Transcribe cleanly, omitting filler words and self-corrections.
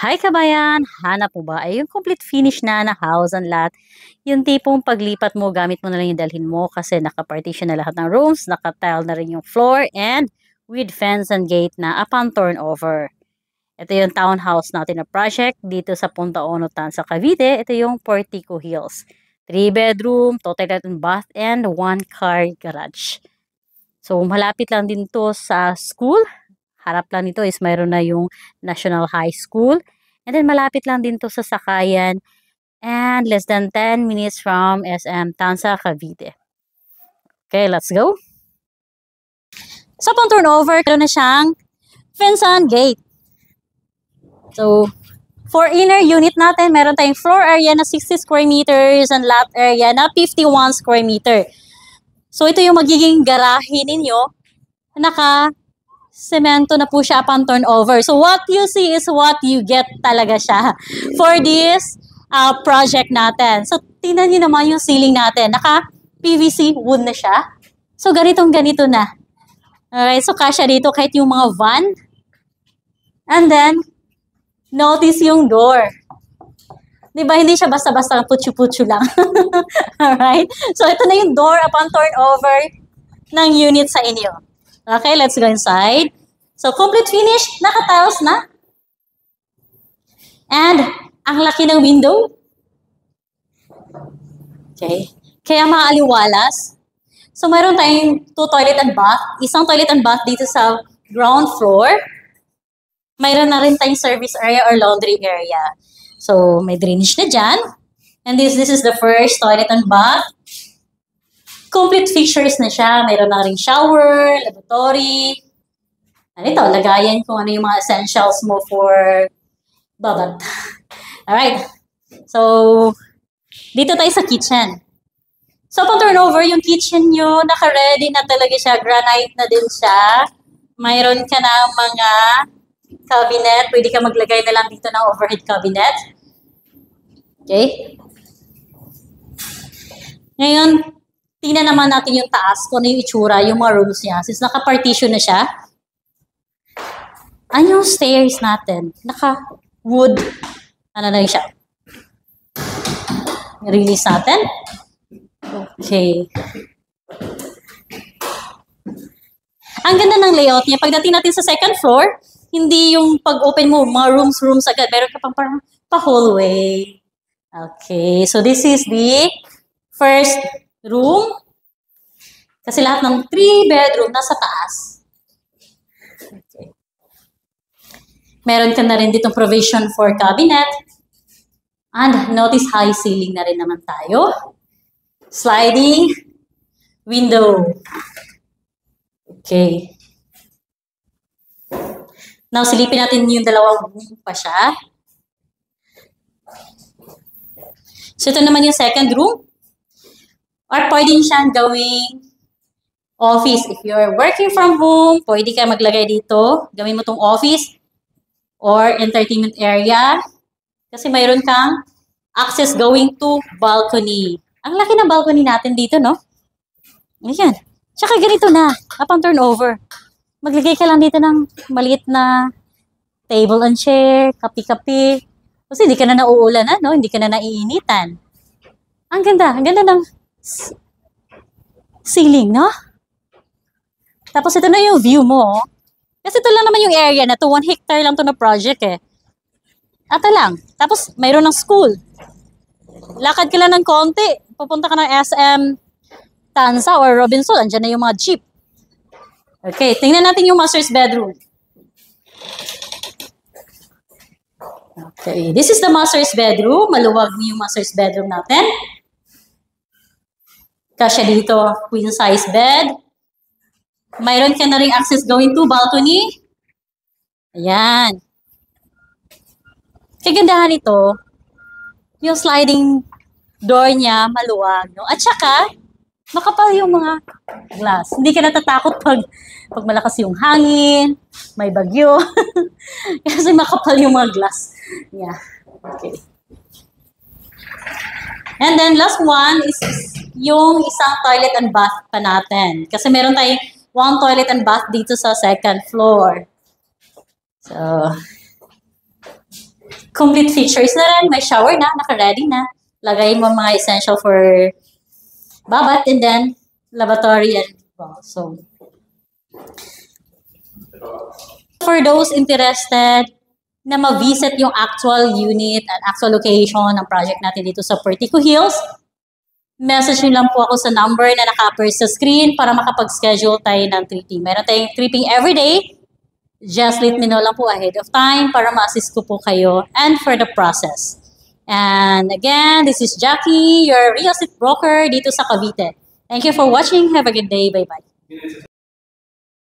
Hi kabayan! Hanap mo ba ay yung complete finish na house and lot? Yung tipong paglipat mo, gamit mo na lang yung dalhin mo kasi naka-partition na lahat ng rooms, naka-tile na rin yung floor, and with fence and gate na upon turnover. Ito yung townhouse natin na project dito sa Punta Onotan sa Cavite. Ito yung Portico Hills. 3 bedroom, toilet and bath, and 1 car garage. So malapit lang din to sa school. Harap lang nito is mayroon na yung National High School. And then malapit lang din to sa Sakayan and less than 10 minutes from SM Tansa, Cavite. Okay, let's go. So, pang turnover, meron na siyang fence and gate. So, for inner unit natin, meron tayong floor area na 60 square meters and lot area na 51 square meter. So, ito yung magiging garahe ninyo. Semento na po siya upon turnover. So, what you see is what you get talaga siya for this project natin. So, tingnan niyo naman yung ceiling natin. Naka-PVC wood na siya. So, ganitong-ganito na. Alright, so kasya dito kahit yung mga van. And then, notice yung door. Diba, hindi siya basta-basta putyo-putyo lang. Alright, so ito na yung door upon turnover ng unit sa inyo. Okay, let's go inside. So, complete finish. Naka-tiles na. And, ang laki ng window. Okay. Kaya maaliwalas. So, mayroon tayong 2 toilet and bath. Isang toilet and bath dito sa ground floor. Mayroon na rin tayong service area or laundry area. So, may drainage na dyan. And this is the first toilet and bath. Complete features na siya. Mayroon na rin shower, lavatory. Ito, lagayan kung ano yung mga essentials mo for babat. Alright. So, dito tayo sa kitchen. So, upon turnover, yung kitchen nyo, naka-ready na talaga siya. Granite na din siya. Mayroon ka na mga cabinet. Pwede ka maglagay na lang dito ng overhead cabinet. Okay? Ngayon, tingnan naman natin yung taas, kung ano yung itsura, yung mga rooms niya. Since naka-partition na siya, ano yung stairs natin? Naka-wood, ano na siya. Release natin. Okay. Ang ganda ng layout niya. Pagdating natin sa second floor, hindi yung pag-open mo, mga rooms agad. Meron ka pang parang pa-hallway. Okay. So, this is the first room. Kasi lahat ng 3 bedroom nasa taas. Okay. Meron ka na rin ditong provision for cabinet. And notice high ceiling na rin naman tayo. Sliding window. Okay. Now, silipin natin yung dalawang room pa siya. So, ito naman yung second room. Or pwede siyang gawing office. If you're working from home, pwede ka maglagay dito. Gawin mo tong office or entertainment area. Kasi mayroon kang access going to balcony. Ang laki ng balcony natin dito, no? Ayan. Tsaka ganito na, upon turnover. Maglagay ka lang dito ng maliit na table and chair, kapi-kapi. Kasi hindi ka na nauulan, no? Hindi ka na naiinitan. Ang ganda ng ceiling, no? Tapos ito na yung view mo. Kasi ito lang naman yung area na to, 1 hectare lang to na project eh. Ito lang. Tapos mayroon ng school. Lakad ka lang ng konti. Pupunta ka ng SM Tansa or Robinson. Andiyan na yung mga jeep. Okay, tingnan natin yung master's bedroom. Okay, this is the master's bedroom. Maluwag yung master's bedroom natin. Kasya dito, queen size bed. Mayroon ka na rin access going to balcony. Ayan. Kagandahan ito, yung sliding door niya, maluwag. No? At saka, makapal yung mga glass. Hindi ka natatakot pag malakas yung hangin, may bagyo. Kasi makapal yung mga glass. Yeah. Okay. And then, last one is yung isang toilet and bath pa natin. Kasi meron tayong 1 toilet and bath dito sa second floor. So, complete features na rin. May shower na, naka-ready na. Lagay mo mga essential for babat and then lavatory and so for those interested na ma-visit yung actual unit at actual location ng project natin dito sa Portico Hills, message nyo lang po ako sa number na naka-appear sa screen para makapag-schedule tayo ng tripping. Meron tayong tripping everyday. Just let me know lang po ahead of time para ma-assist ko po kayo and for the process. And again, this is Jackie, your real estate broker dito sa Cavite. Thank you for watching. Have a good day. Bye-bye.